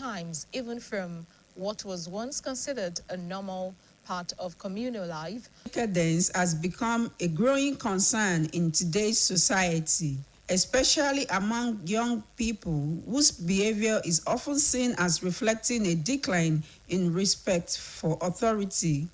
times, even from what was once considered a normal part of communal life. Decadence has become a growing concern in today's society, especially among young people whose behavior is often seen as reflecting a decline in respect for authority,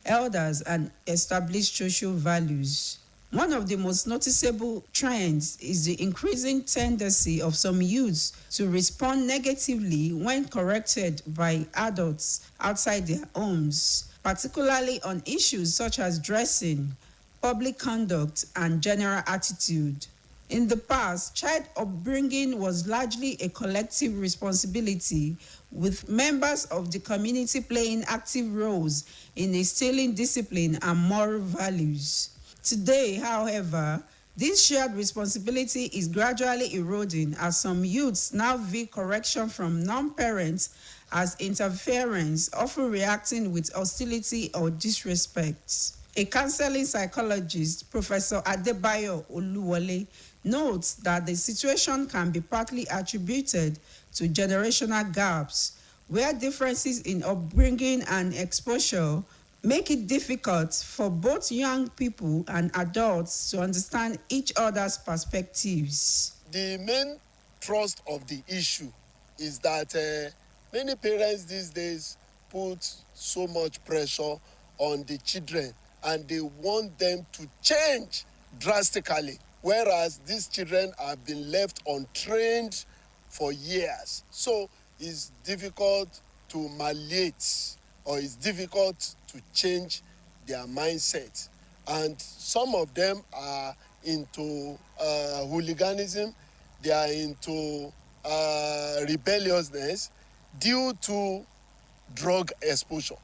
elders, and established social values. One of the most noticeable trends is the increasing tendency of some youths to respond negatively when corrected by adults outside their homes, particularly on issues such as dressing, public conduct, and general attitude. In the past, child upbringing was largely a collective responsibility, with members of the community playing active roles in instilling discipline and moral values. Today, however, this shared responsibility is gradually eroding as some youths now view correction from non-parents as interference, often reacting with hostility or disrespect. A counseling psychologist, Professor Adebayo Oluwole, notes that the situation can be partly attributed to generational gaps, where differences in upbringing and exposure make it difficult for both young people and adults to understand each other's perspectives. The main thrust of the issue is that many parents these days put so much pressure on the children and they want them to change drastically, whereas these children have been left untrained for years. So it's difficult to malleate, or it's difficult to change their mindset. And some of them are into hooliganism, they are into rebelliousness due to drug exposure.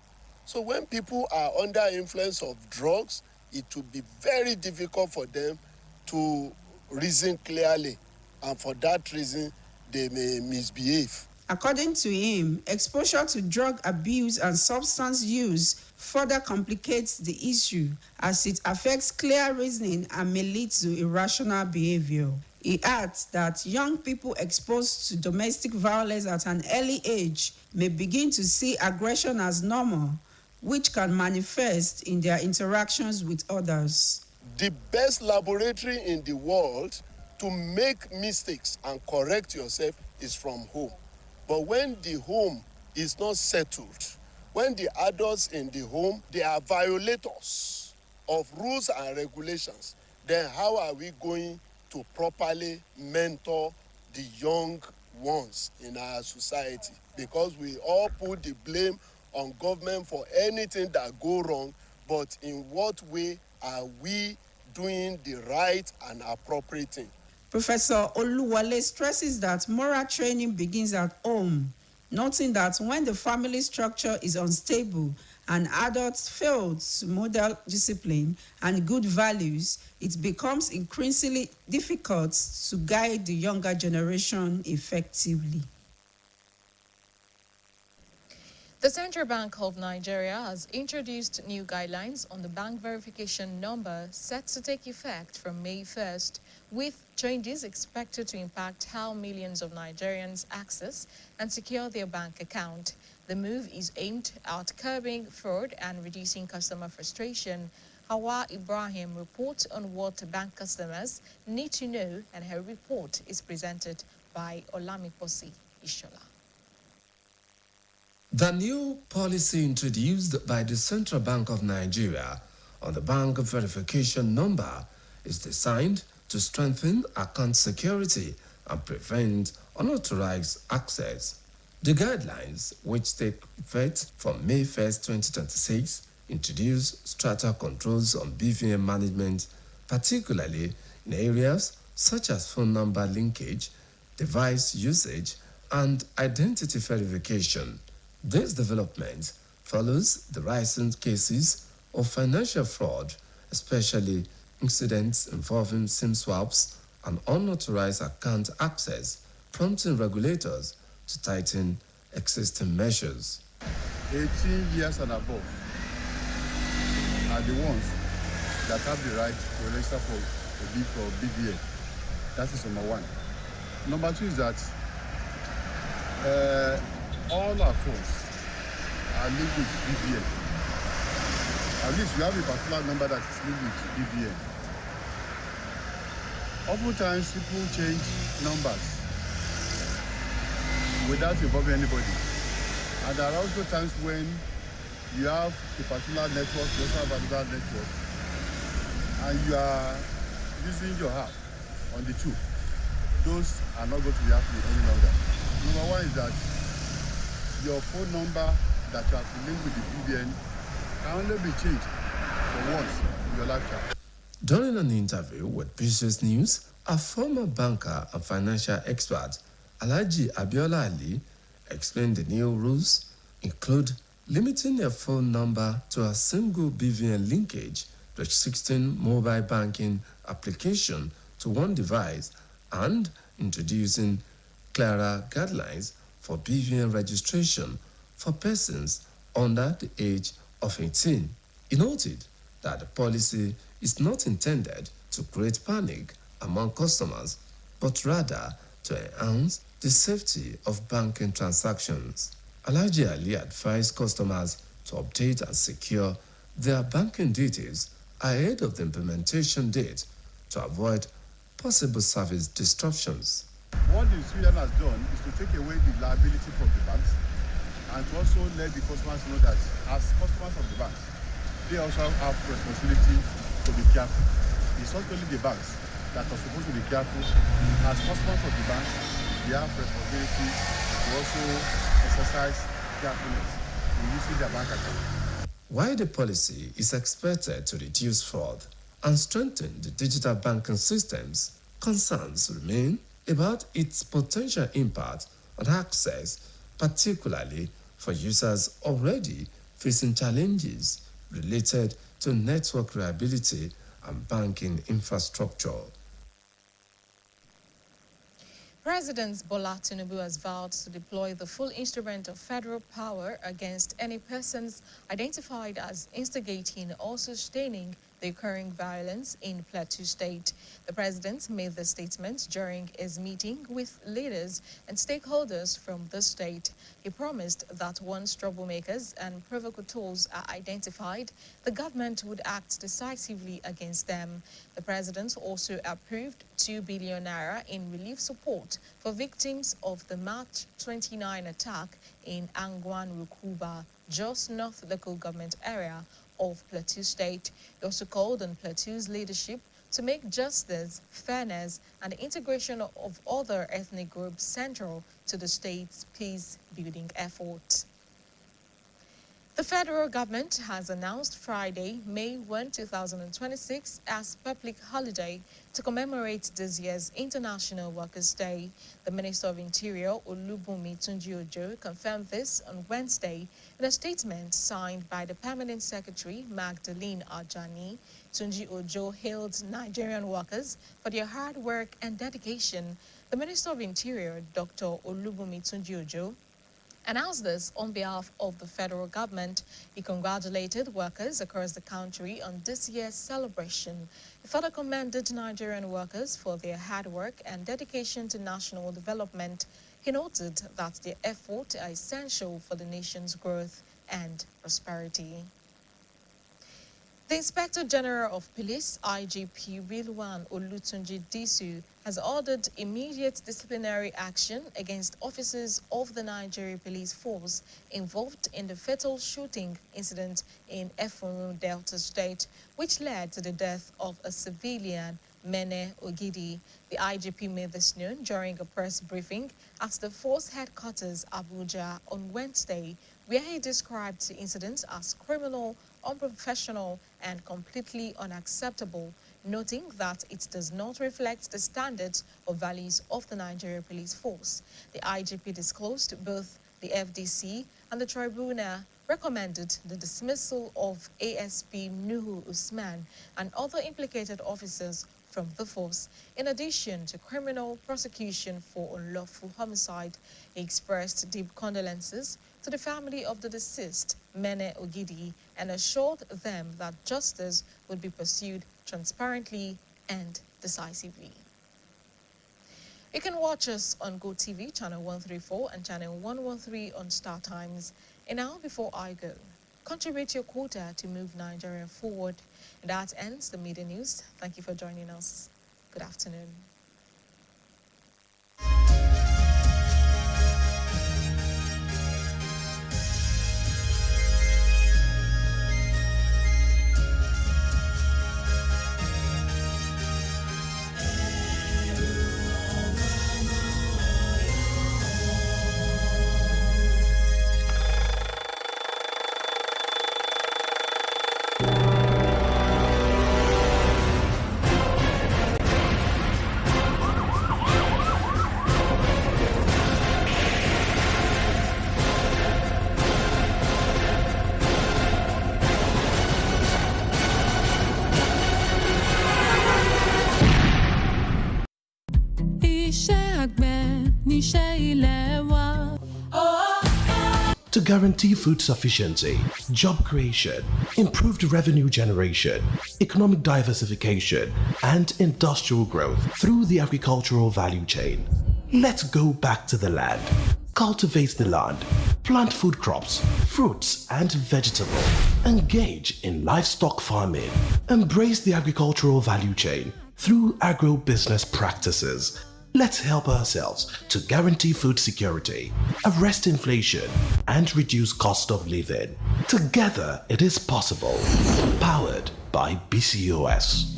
So when people are under influence of drugs, it will be very difficult for them to reason clearly, and for that reason, they may misbehave. According to him, exposure to drug abuse and substance use further complicates the issue as it affects clear reasoning and may lead to irrational behavior. He adds that young people exposed to domestic violence at an early age may begin to see aggression as normal, which can manifest in their interactions with others. The best laboratory in the world to make mistakes and correct yourself is from home. But when the home is not settled, when the adults in the home, they are violators of rules and regulations, then how are we going to properly mentor the young ones in our society? Because we all put the blame on government for anything that go wrong, but in what way are we doing the right and appropriate thing? Professor Oluwole stresses that moral training begins at home, noting that when the family structure is unstable and adults fail to model discipline and good values, it becomes increasingly difficult to guide the younger generation effectively. The Central Bank of Nigeria has introduced new guidelines on the bank verification number set to take effect from May 1st, with changes expected to impact how millions of Nigerians access and secure their bank account. The move is aimed at curbing fraud and reducing customer frustration. Hawa Ibrahim reports on what bank customers need to know, and her report is presented by Olamiposi Ishola. The new policy introduced by the Central Bank of Nigeria on the bank verification number is designed to strengthen account security and prevent unauthorized access. The guidelines, which take effect from May 1st, 2026, introduce stricter controls on BVN management, particularly in areas such as phone number linkage, device usage, and identity verification. This development follows the recent cases of financial fraud, especially incidents involving SIM swaps and unauthorized account access, prompting regulators to tighten existing measures. 18 years and above are the ones that have the right to register for BVN. That is number one. Number two is that all our phones are linked with BVN. At least you have a particular number that is linked with BVN. Oftentimes, people change numbers without involving anybody. And there are also times when you have a particular network, you also have another network, and you are using your app on the two. Those are not going to be happening any longer. Number one is that your phone number that you have to link with the BVN can only be changed for once in your lifetime. During an interview with BCOS News, a former banker and financial expert, Alhaji Abiola Ali, explained the new rules include limiting a phone number to a single BVN linkage, restricting mobile banking application to one device, and introducing clearer guidelines for BVN registration for persons under the age of 18. He noted that the policy is not intended to create panic among customers, but rather to enhance the safety of banking transactions. Alhaji Ali advised customers to update and secure their banking details ahead of the implementation date to avoid possible service disruptions. What the Sweden has done is to take away the liability from the banks and to also let the customers know that as customers of the banks, they also have responsibility to be careful. It's not only the banks that are supposed to be careful. As customers of the banks, they have responsibility to also exercise carefulness in using their bank account. While the policy is expected to reduce fraud and strengthen the digital banking systems, concerns remain about its potential impact on access, particularly for users already facing challenges related to network reliability and banking infrastructure. President Bola Tinubu has vowed to deploy the full instrument of federal power against any persons identified as instigating or sustaining the occurring violence in Plateau State. The president made the statement during his meeting with leaders and stakeholders from the state. He promised that once troublemakers and provocateurs are identified, the government would act decisively against them. The president also approved 2 billion naira in relief support for victims of the March 29 attack in Angwan Rukuba, just north local government area of Plateau State. He also called on Plateau's leadership to make justice, fairness, and the integration of other ethnic groups central to the state's peace-building efforts. The federal government has announced Friday, May 1, 2026 as public holiday to commemorate this year's International Workers' Day. The Minister of Interior, Olubunmi Tunji-Ojo, confirmed this on Wednesday in a statement signed by the Permanent Secretary, Magdalene Ajani. Tunji-Ojo hailed Nigerian workers for their hard work and dedication. The Minister of Interior, Dr. Olubunmi Tunji-Ojo, announced this on behalf of the federal government. He congratulated workers across the country on this year's celebration. He further commended Nigerian workers for their hard work and dedication to national development. He noted that their efforts are essential for the nation's growth and prosperity. The Inspector General of Police, IGP Rilwan Olutunji Disu, has ordered immediate disciplinary action against officers of the Nigeria Police Force involved in the fatal shooting incident in Efuru, Delta State, which led to the death of a civilian, Mene Ogidi. The IGP made this known during a press briefing at the force headquarters, Abuja, on Wednesday, where he described the incident as criminal, unprofessional, and completely unacceptable, noting that it does not reflect the standards or values of the Nigeria Police Force. The IGP disclosed both the FDC and the tribunal recommended the dismissal of ASP Nuhu Usman and other implicated officers from the force, in addition to criminal prosecution for unlawful homicide. He expressed deep condolences to the family of the deceased, Mene Ogidi, and assured them that justice would be pursued transparently and decisively. You can watch us on GoTV channel 134 and channel 113 on Star Times. And now, before I go, contribute your quota to move Nigeria forward. And that ends the media news. Thank you for joining us. Good afternoon. To guarantee food sufficiency, job creation, improved revenue generation, economic diversification, and industrial growth through the agricultural value chain. Let's go back to the land, cultivate the land, plant food crops, fruits and vegetables, engage in livestock farming, embrace the agricultural value chain through agro-business practices. Let's help ourselves to guarantee food security, arrest inflation, and reduce cost of living. Together, it is possible. Powered by BCOS.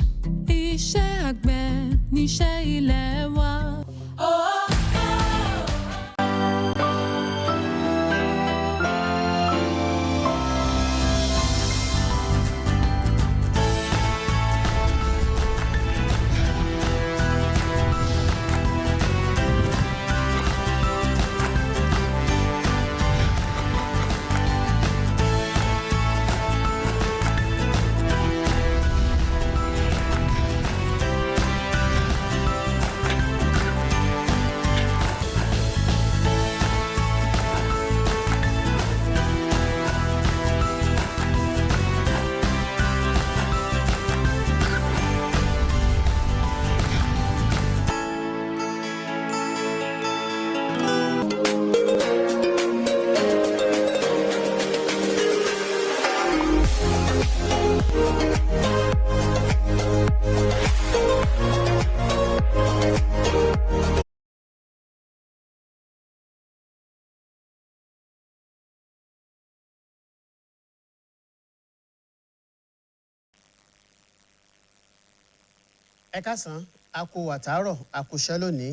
Ẹ káàsán, a kú àtàárọ̀, a kú iṣẹ́ lónìí.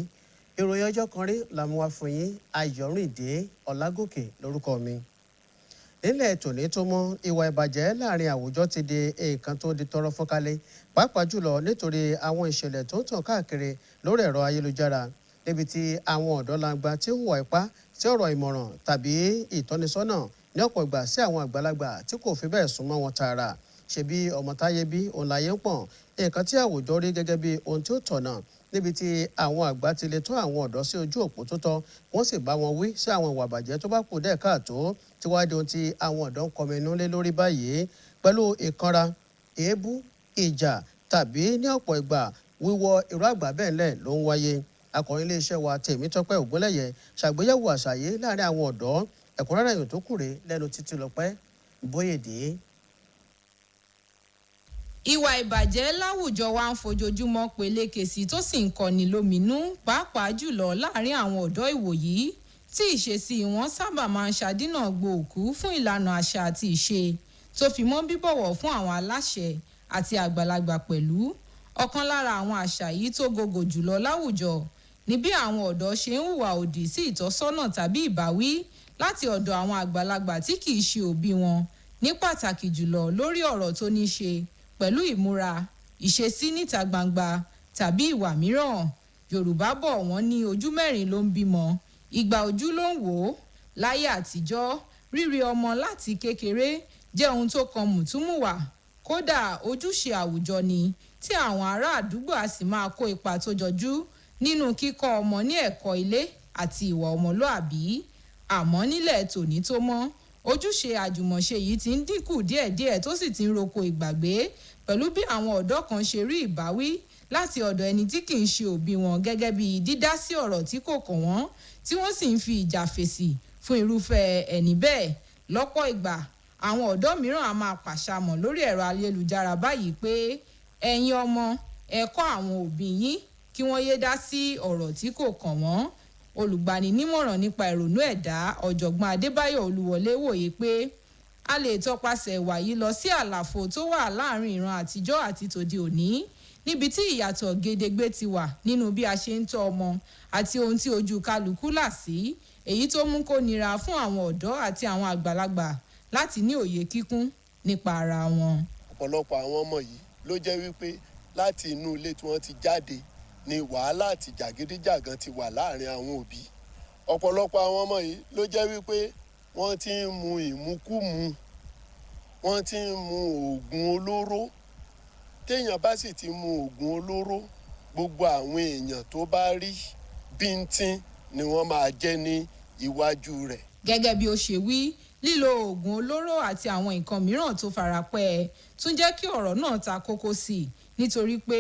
Ìròyìn ọjọ́ kan rí la mú wá fún yín. Ayọ̀rìndé Ọlágòkè lórúkọ mi. Nílẹ̀ tòní tó mọ́, ìwà ìbàjẹ́ láàrin àwùjọ ti di nǹkan tó di tọrọ fọ́nkálẹ̀, pàápàá jùlọ nítorí àwọn ìṣẹ̀lẹ̀ tó ń tàn káàkiri lórí ẹ̀rọ ayélujára, níbi tí àwọn ọ̀dọ́langba tí ń hùwà ipá sí ọ̀rọ̀ ìmọ̀ràn tàbí ìtọ́nisọ́nà ní ọ̀pọ̀ ìgbà sí àwọn àgbàlagbà tí kò fi bẹ́ẹ̀ súnmọ́ wọn tààrà. Ṣebí ọmọ táyé bí òun láyé ń pọ̀n, nǹkan tí àwùjọ rí gẹ́gẹ́ bí ohun tí ó tọ̀nà, níbi tí àwọn àgbà ti lè tó àwọn ọ̀dọ́ sí ojú òpó tó tọ́, wọ́n sì bá wọn wí sí àwọn ìwà ìbàjẹ́ tó bá kù díẹ̀ káàtó, tí wá di ohun tí àwọn ọ̀dọ́ ń kọminú lé lórí báyìí, pẹ̀lú ìkanra, èébú, ìjà tàbí ní ọ̀pọ̀ ìgbà wíwọ irú àgbà bẹ́ẹ̀ lẹ̀ ló ń wáyé. Akọ̀rin iléeṣẹ́ wa Tèmítọ́pẹ́ Ògúnlẹ̀yẹ ṣàgbéyẹ̀wò àṣàyé láàrin àwọn ọ̀dọ́. Ẹ̀kúnrẹ́rẹ́ ìròyìn tó kù rèé lẹ́nu Títílọpẹ́ Bóyèdé. Ìwà ìbàjẹ́ láwùjọ wa ń fojoojúmọ́ peléke sí tó sì ń kọni lóminú, pàápàá jùlọ láàrin àwọn ọ̀dọ́ ìwòyí tí ìṣesí wọn sábà máa ń ṣàdínà gbòòkú fún ìlànà àṣà àti ìṣe tó fi mọ́ bíbọ̀wọ̀ fún àwọn aláṣẹ àti àgbàlagbà pẹ̀lú. Ọ̀kan lára àwọn àṣà yìí tó gogò jùlọ láwùjọ ni bí àwọn ọ̀dọ́ ṣe ń hùwà òdì sí ìtọ́sọ́nà tàbí ìbáwí láti ọ̀dọ̀ àwọn àgbàlagbà tí kì í ṣe òbí wọn, ní pàtàkì jùlọ lórí ọ̀rọ̀ tó ní ṣe pẹ̀lú ìmúra, ìṣesí níta gbangba tàbí ìwà mìíràn. Yorùbá bọ̀ wọ́n ní ojú mẹ́rin ló ń bímọ, ìgbà ojú ló ń wò ó. Láyé àtijọ́, rírí ọmọ láti kékeré jẹ́ ohun tó kan mùtúmùwà, kódà ojúṣe àwùjọ ni, tí àwọn ará àdúgbò á sì máa kó ipa tó jọjú nínú kíkọ́ ọmọ ní ẹ̀kọ́ ilé àti ìwà ọmọlúàbí. Àmọ́ nílẹ̀ tòní tó mọ́, ojúṣe àjùmọ̀ṣe yìí ti ń dínkù díẹ̀díẹ̀ tó sì ti ń roko ìgbàgbé, pẹ̀lú bí àwọn ọ̀dọ́ kan ṣe rí ìbáwí láti ọ̀dọ̀ ẹni tí kì í ṣe òbí wọn gẹ́gẹ́ bí dídá sí ọ̀rọ̀ tí kò kàn wọ́n tí wọ́n sì ń fi ìjà fèsì fún irúfẹ́ ẹni bẹ́ẹ̀. Lọ́pọ̀ ìgbà àwọn ọ̀dọ́ mìíràn á máa pàṣàmọ̀ lórí ẹ̀rọ ayélujára báyìí pé ẹ̀yin ọmọ ẹ kọ́ àwọn òbí yín kí wọ́n yé dá sí ọ̀rọ̀ tí kò kàn wọ́n. Olùgbaninímọ̀ràn nípa ìrònú ẹ̀dá ọ̀jọ̀gbọ́n Adébáyọ̀ Olúwọlé wòye pé a lè tọpasẹ̀ ìwà yìí lọ sí àlàfo tó wà láàrin ìran àtijọ́ àti tòde òní níbi tí ìyàtọ̀ gedegbe ti wà nínú bí a ṣe ń tọ́ ọmọ àti ohun tí ojú kálukú là sí, èyí tó mú kó nira fún àwọn ọ̀dọ́ àti àwọn àgbàlagbà láti ní òye kíkún nípa ara wọn. Ọ̀pọ̀lọpọ̀ àwọn ọmọ yìí ló jẹ́ wípé láti inú ilé tí wọ́n ti jáde ni wàhálà àti jàgídíjàgan ti wà láàrin àwọn òbí. Ọ̀pọ̀lọpọ̀ àwọn ọmọ yìí ló jẹ́ wípé wọ́n ti ń mu ìmukúmu, wọ́n ti ń mu oògùn olóró. Téèyàn bá sì ti mu oògùn olóró, gbogbo àwọn èèyàn tó bá rí bíntín ni wọ́n máa jẹ́ ní iwájú rẹ̀. Gẹ́gẹ́ bí ó ṣe wí, lílo oògùn olóró àti àwọn nǹkan mìíràn tó farapẹ́ tún jẹ́ kí ọ̀rọ̀ náà ta kókó sí i nítorí pé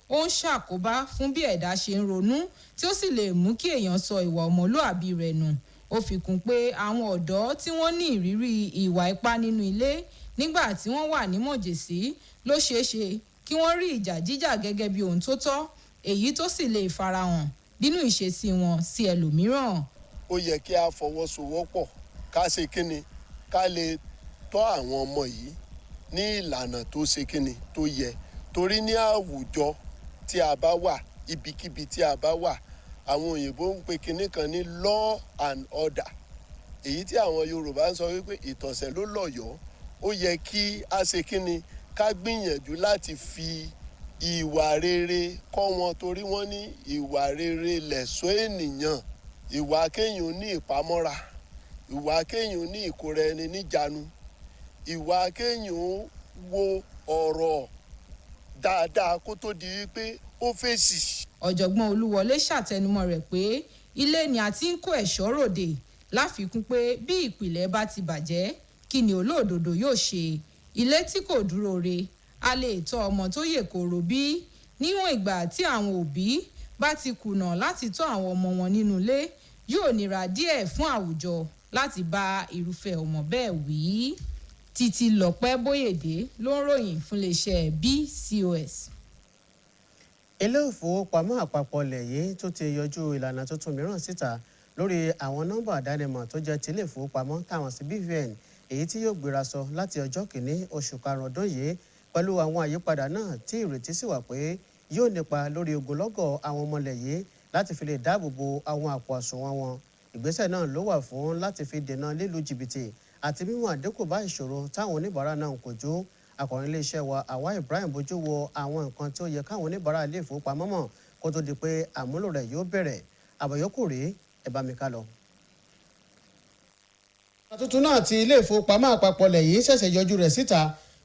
ó ń ṣàkóbá fún bí ẹ̀dá ṣe ń ronú tí ó sì lè mú kí èèyàn sọ ìwà ọmọlúàbí rẹ̀ nù. Ó fi kún pé àwọn ọ̀dọ́ tí wọ́n ní ìrírí ìwà ipá nínú ilé nígbà tí wọ́n wà ní mọ̀jẹ̀sí ló ṣeé ṣe kí wọ́n rí ìjà jíjà gẹ́gẹ́ bí ohun tó tọ́, èyí tó sì lè farahàn nínú ìṣesí wọn sí ẹlòmíràn. Ó yẹ kí a fọwọ́sowọ́pọ̀ ká ṣe kíni ká lè tọ́ àwọn ọmọ yìí ní ìlànà tó ṣe kíni tó yẹ, torí ní àwùjọ tí a bá wà, ibikíbi tí a bá wà, àwọn òyìnbó ń pe kinní kan ní law and order, èyí tí àwọn Yorùbá ń sọ wípé ìtọ̀sẹ̀ ló lọ́yọ̀ọ́. Ó yẹ kí a ṣe kíni ká gbìyànjú láti fi ìwà rere kọ́ wọn, torí wọ́n ní ìwà rere lẹ̀ṣọ́ ènìyàn. Ìwà kéèyàn ní ìpamọ́ra, ìwà kéèyàn ní ìkóra ẹni níjàánu, ìwà kéèyàn wo ọ̀rọ̀ dáadáa kó tó di wípé ó fèsì. Ọ̀jọ̀gbọ́n Olúwọlé ṣàtẹnumọ́ rẹ̀ pé ilé ni a ti ń kó ẹ̀ṣọ́ ròde, láfikún pé bí ìpìlẹ̀ bá ti bàjẹ́ kí ni olóòdodo yóò ṣe. Ilé tí kò dúró re a lè tọ́ ọmọ tó yè koro bí. Níwọ̀n ìgbà tí àwọn òbí bá ti kùnà láti tọ́ àwọn ọmọ wọn nínú ilé, yóò nira díẹ̀ fún àwùjọ láti bá irúfẹ́ ọmọ bẹ́ẹ̀ wí. Títí Lọ́pẹ́ Bóyèdé ló ń ròyìn fún iléeṣẹ́ BCOS. Ilé ìfowópamọ́ àpapọ̀ ilẹ̀ yìí tó ti yọjú ìlànà tuntun mìíràn síta lórí àwọn nọ́mbà àdánimọ̀ tó jẹ́ ti ilé ìfowópamọ́ táwọn sí BVN, èyí tí yóò gbéra sọ láti ọjọ́ kìíní oṣù karùn-ún ọdún yìí, pẹ̀lú àwọn àyípadà náà tí ìrètí sì wà pé yóò nípa lórí ogunlọ́gọ̀ àwọn ọmọ ilẹ̀ yìí láti fi lè dáàbò bo àwọn àpò àsùnwọ̀n wọn. Ìgbésẹ̀ náà ló wà fún láti fi dènà lílu jìbìtì àti mímú àdínkù bá ìṣòro táwọn oníbàárà náà ń kojú. Akọ̀rin iléeṣẹ́ wa Àwa Ibrahim bójú wo àwọn nǹkan tí ó yẹ káwọn oníbàárà ilé ìfowópamọ́ mọ̀ kó tó di pé àmúlò rẹ̀ yóò bẹ̀rẹ̀. Àbọ̀yọ́kù rèé, ẹ bá mi ká lọ. Tuntun náà ti ilé ìfowópamọ́ àpapọ̀ ilẹ̀ yìí ṣẹ̀ṣẹ̀ yọjú rẹ̀ síta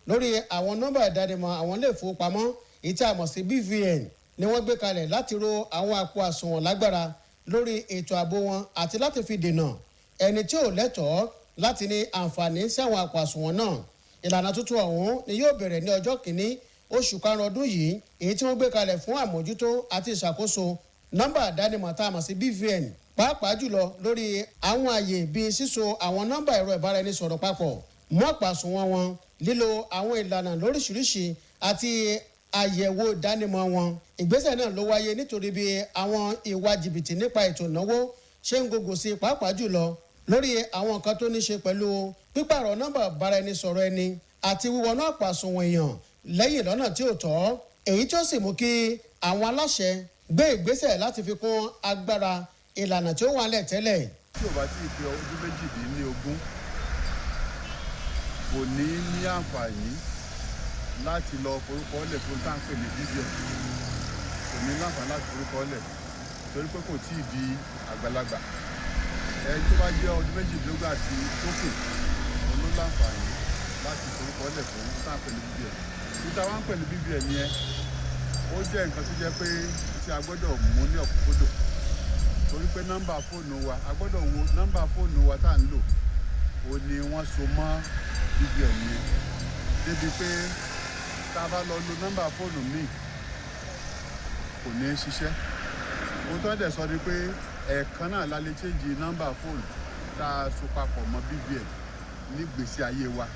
lórí àwọn nọ́mbà ìdánimọ̀ àwọn ilé ìfowópamọ́ èyí tí a mọ̀ sí BVN ni wọ́n gbé kalẹ̀ láti ro àwọn àpò àsùnwọ̀n lágbára lórí ètò ààbò wọn àti láti fi dènà ẹni tí ò lẹ́tọ̀ọ́ láti ní àǹfààní sí àwọn àpò àsùnwọ̀n náà. Ìlànà tuntun ọ̀hún ni yóò bẹ̀rẹ̀ ní ọjọ́ kìíní oṣù karùn-ún ọdún yìí, èyí tí wọ́n gbé kalẹ̀ fún àmójútó àti ìṣàkóso nọ́mbà ìdánimọ̀ tá a mọ̀ sí BVN, pàápàá jùlọ lórí àwọn àyè bíi síso àwọn nọ́mbà ẹ̀rọ ìbáraẹnisọ̀rọ̀ papọ̀ mọ́ àpò àsùnwọ̀n wọn, lílo àwọn ìlànà lóríṣiríṣi àti àyẹ̀wò ìdánimọ̀ wọn. Ìgbésẹ̀ náà ló wáyé nítorí bí àwọn ìwà jìbìtì nípa ètò ìnáwó ṣe ń gògò sí, pàápàá jùlọ lórí àwọn nǹkan tó ní ṣe pẹ̀lú pípààrọ̀ nọ́mbà ìbáraẹnisọ̀rọ̀ ẹni àti wíwọnú àpò àsùnwọ̀n èèyàn lẹ́yìn lọ́nà tí ò tọ́, èyí tó sì mú kí àwọn aláṣẹ gbé ìgbésẹ̀ láti fi kún agbára ìlànà tí ó wà lẹ̀ tẹ́lẹ̀. Tí ò bá tí ì pé ọdún méjìdínlógún kò ní ní àǹfààní láti lọ forúkọ lẹ̀ fún táǹpẹ̀ ní BVN, kò ní láǹfààní láti forúkọ lẹ̀ torí pé kò tí ì di àgbàlagbà. Ẹni tó bá jẹ́ ọdún méjìdínlógún àti tókè òun ló láǹfààní láti forúkọ lẹ̀ fún táǹpẹ̀ ní BVN. Níta wá ń pè ní BVN yẹn, ó jẹ́ nǹkan tó jẹ́ pé tí a gbọ́dọ̀ mú ní ọ̀kúnkúndùn, torí pé nọ́mbà fóònù wa a gbọ́dọ̀ wo nọ́mbà fóònù wa tá à ń lò ó ní wọ́n so mọ́ BVN yẹn, débi pé tá a bá lọ lo nọ́mbà fóònù míì kò ní ṣiṣẹ́. Ohun tó ń dẹ̀ sọ ni pé ẹ̀ẹ̀kan náà la lè change nọ́mbà fóònù tá a so papọ̀ mọ́ BVN ní gbèsè ayé wa.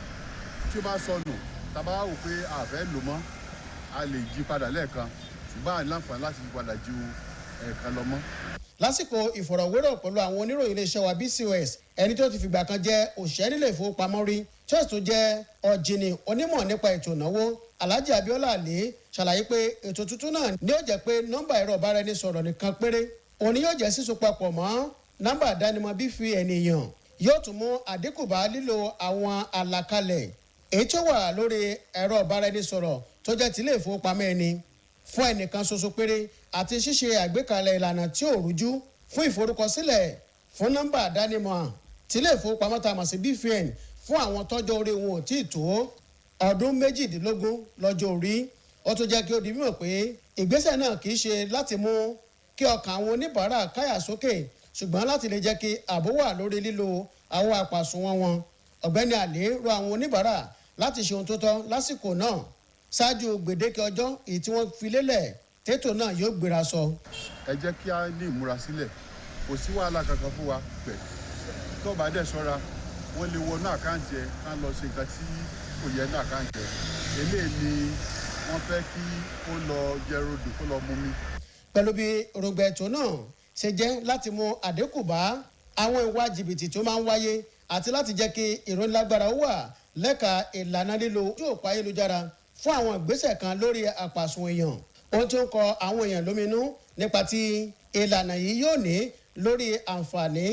Tí ó bá sọnù tá a bá wò pé a fẹ́ lò mọ́ a lè jí padà lẹ́ẹ̀kan ṣùgbọ́n a ní láǹfààní láti yí padà ju ẹ̀ẹ̀kan lọ mọ́. Lásìkò ìfọ̀rọ̀wérọ̀ pẹ̀lú àwọn oníròyìn iléeṣẹ́ wa BCOS ẹni tó ti fìgbà kan jẹ́ òṣìṣẹ́ nílé ìfowópamọ́ rí Charles tó jẹ́ ọ̀jìnì onímọ̀ nípa ètò ìnáwó Alhaji Abiola Ali ṣàlàyé pé ètò tuntun náà ní ó jẹ́ pé nọ́mbà ẹ̀rọ ìbáraẹnisọ̀rọ̀ nìkan péré òní yóò jẹ́ síso papọ̀ mọ́ nọ́mbà ìdánimọ̀ BVN ènìyàn yóò tún mú àdínkù bá lílo àwọn àlàkalẹ̀ èyí tó wà lórí ẹ̀rọ ìbáraẹnisọ̀rọ̀ tó jẹ́ tilé ìfowópamọ́ ẹni fún ẹnìkan ṣoṣo péré àti ṣíṣe àgbékalẹ̀ ìlànà tí ò rújú fún ìforúkọsílẹ̀ fún nọ́mbà ìdánimọ̀ tilé ìfowópamọ́ tá a mọ̀ sí BVN fún àwọn tọ́jọ́ orí wọn ò tí ì tó ọdún méjìdínlógún lọ́jọ́ orí. Ó tún jẹ́ kí ó di mímọ̀ pé ìgbésẹ̀ náà kì í ṣe láti mú kí ọkàn àwọn oníbàárà káyà sókè ṣùgbọ́n láti lè jẹ́ kí ààbò wà lórí lílo àwọn àpàsùnwọ̀n wọn. Ọ̀gbẹ́ni Ali rọ àwọn oníbàárà láti ṣe ohun tó tọ́ lásìkò náà ṣáájú gbèdéke ọjọ́ èyí tí wọ́n fi lélẹ̀ tètò náà yóò gbéra sọ. Ẹ jẹ́ kí a ní ìmúrasílẹ̀ kò sí wàhálà kankan fún wa pẹ̀ tó bá dẹ̀ ṣọ́ra wọ́n lè wọnú àkáǹtì ẹ̀ ká lọ ṣe nǹkan tí kò yẹ ní àkáǹtì ẹ̀ eléyìí ni wọ́n fẹ́ kí ó lọ jẹ rodò kó lọ mú mi. Pẹ̀lú bí òròǹgbà ètò náà ṣe jẹ́ láti mú àdínkù bá àwọn ìwà jìbìtì tó máa ń wáyé àti láti jẹ́ kí ìrónilágbára wà lẹ́ka ìlànà lílo ojú òpó ayélujára fún àwọn ìgbésẹ̀ kan lórí àpàsùn èèyàn. Ohun tó ń kọ àwọn èèyàn lóminú nípa tí ìlànà yìí yóò ní lórí àǹfààní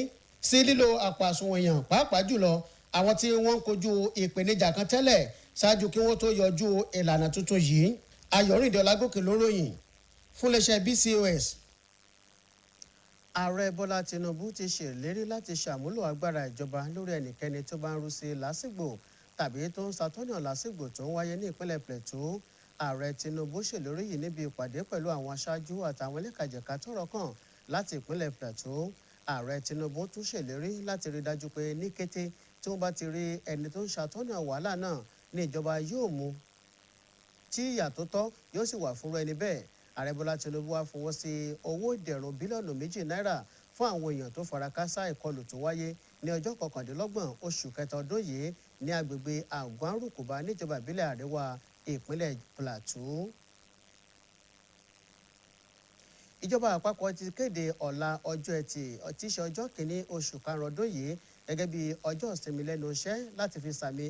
sí lílo àpàsùn èèyàn pàápàá jùlọ àwọn tí wọ́n ń kojú ìpèníjà kan tẹ́lẹ̀ ṣáájú kí wọ́n tó yọjú ìlànà tuntun yìí. Ayọ̀rìndé Ọlágòkè lóròyìn fún iléeṣẹ́ BCOS. Ààrẹ Bọ́lá Tinubu ti ṣèlérí láti ṣàmúlò agbára ìjọba lórí ẹnikẹ́ni tó bá ń rú sí lásìgbò tàbí tó ń ṣàtọ́nà lásìgbò tó ń wáyé ní ìpínlẹ̀ Plateau. Ààrẹ Tinubu ṣèlérí yìí níbi ìpàdé pẹ̀lú àwọn aṣáájú àtàwọn ẹlẹ́kajẹ̀ka tọ́rọ̀ kàn láti ìpínlẹ̀ Plateau. Ààrẹ Tinubu tún ṣèlérí láti rí dájú pé ní kété tí wọ́n bá ti rí ẹni tó ń ṣàtọ́nà wàhálà náà ní ìjọba yóò mú tí ìyà tó tọ́ yóò sì wà fúnra ẹni bẹ́ẹ̀. Ààrẹ Bọ́lá Tinubu wá fọwọ́ sí owó ìdẹ̀rùn bílíọ̀nù 2 náírà fún àwọn èèyàn tó fara káásá ìkọlù tó wáyé ní ọjọ́ 29 oṣù kẹta ọdún yìí ní agbègbè Àgbọ̀nrúkùbá níjọba ìbílẹ̀ àríwá ìpínlẹ̀ Plateau. Ìjọba àpapọ̀ ti kéde ọ̀la ọjọ́ Ẹtì tí í ṣe ọjọ́ 1 oṣù karùn-ún ọdún yìí gẹ́gẹ́ bí ọjọ́ ìsinmi lẹ́nu iṣẹ́ láti fi sàmì